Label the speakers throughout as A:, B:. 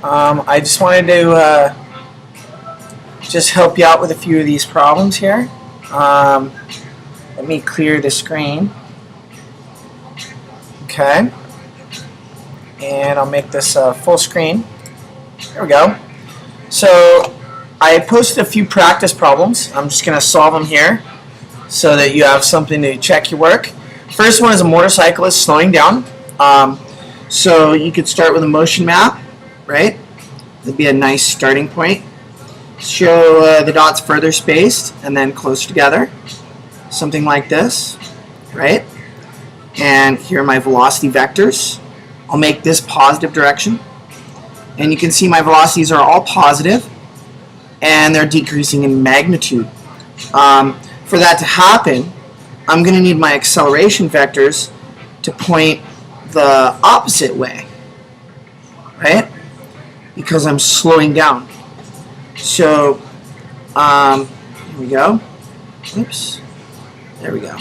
A: I just wanted to just help you out with a few of these problems here. Let me clear the screen. Okay. And I'll make this full screen. There we go. So I posted a few practice problems. I'm just going to solve them here so that you have something to check your work. First one is a motorcyclist slowing down. So you could start with a motion map, right? That'd be a nice starting point. Show the dots further spaced and then closer together. Something like this, right? And here are my velocity vectors. I'll make this positive direction. And you can see my velocities are all positive and they're decreasing in magnitude. For that to happen, I'm going to need my acceleration vectors to point the opposite way, right? Because I'm slowing down. So, here we go. Oops. There we go.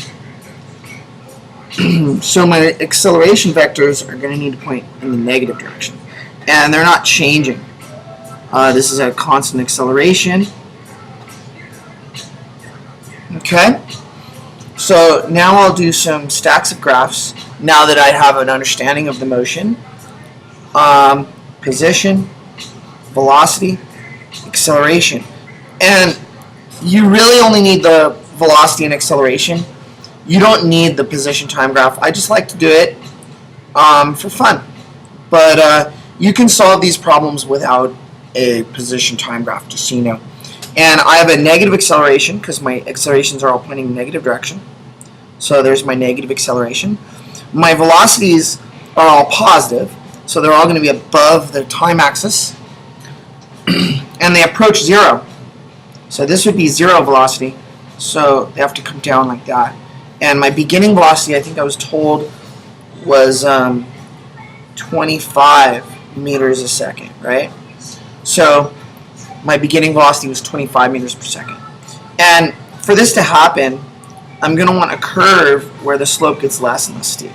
A: So my acceleration vectors are going to need to point in the negative direction. And they're not changing. This is a constant acceleration. Okay. So now I'll do some stacks of graphs now that I have an understanding of the motion. Position, velocity, acceleration. And you really only need the velocity and acceleration. You don't need the position time graph. I just like to do it for fun. But you can solve these problems without a position time graph, just so you know. And I have a negative acceleration because my accelerations are all pointing in the negative direction. So there's my negative acceleration. My velocities are all positive, so they're all going to be above the time axis. And they approach zero. So this would be zero velocity. So they have to come down like that. And my beginning velocity, I think I was told, was 25 meters a second, right? So my beginning velocity was 25 meters per second. And for this to happen, I'm going to want a curve where the slope gets less and less steep.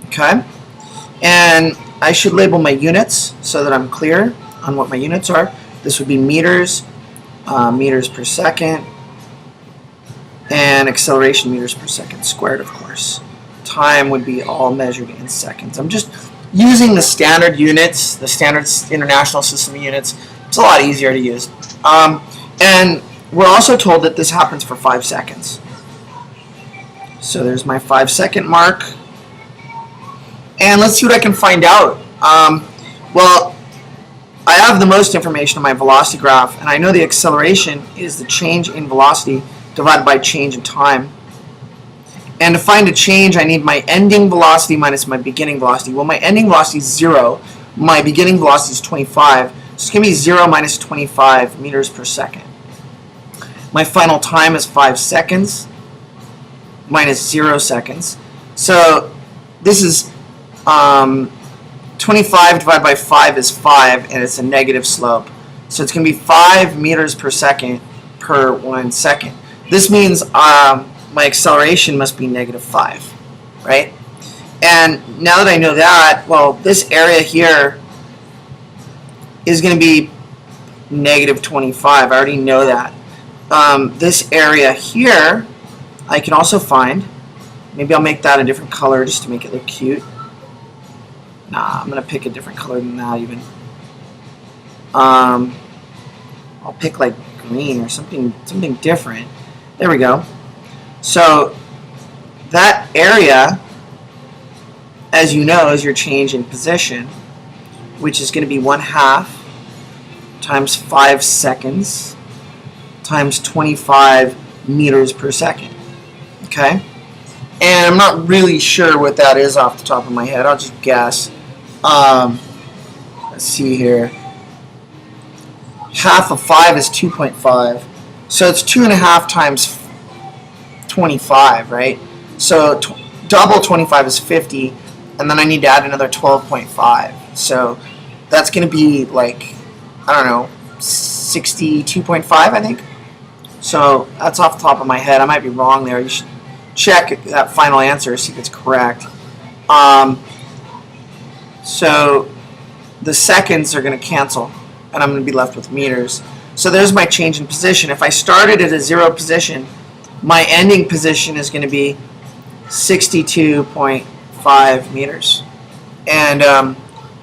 A: Okay? And I should label my units so that I'm clear on what my units are. This would be meters, meters per second, and acceleration meters per second squared, of course. Time would be all measured in seconds. I'm just using the standard units, the standard international system of units. It's a lot easier to use. And we're also told that this happens for 5 seconds. So there's my 5-second mark. And let's see what I can find out. Well, I have the most information on my velocity graph, and I know the acceleration is the change in velocity divided by change in time. And to find a change, I need my ending velocity minus my beginning velocity. Well, my ending velocity is 0. My beginning velocity is 25. So it's going to be 0 minus 25 meters per second. My final time is 5 seconds minus 0 seconds. So this is 25 divided by 5 is 5, and it's a negative slope. So it's going to be 5 meters per second per 1 second. This means my acceleration must be -5, right? And now that I know that, well, this area here is going to be -25. I already know that. This area here, I can also find. Maybe I'll make that a different color just to make it look cute. Nah, I'm going to pick a different color than that even. I'll pick like green or something different. There we go. So that area, as you know, is your change in position, which is going to be 1/2 times 5 seconds times 25 meters per second. Okay? And I'm not really sure what that is off the top of my head. I'll just guess. Let's see here. Half of 5 is 2.5. So it's 2.5 times 25, right? So double 25 is 50, and then I need to add another 12.5. So that's going to be like, I don't know, 62.5, I think. So that's off the top of my head. I might be wrong there. You should check that final answer, see if it's correct. So the seconds are going to cancel, and I'm going to be left with meters. So there's my change in position. If I started at a 0 position, my ending position is going to be 62.5 meters. And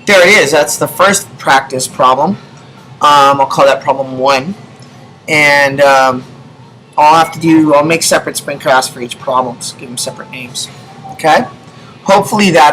A: there it is. That's the first practice problem. I'll call that problem 1. And I'll make separate screencasts for each problem, so give them separate names. Okay? Hopefully that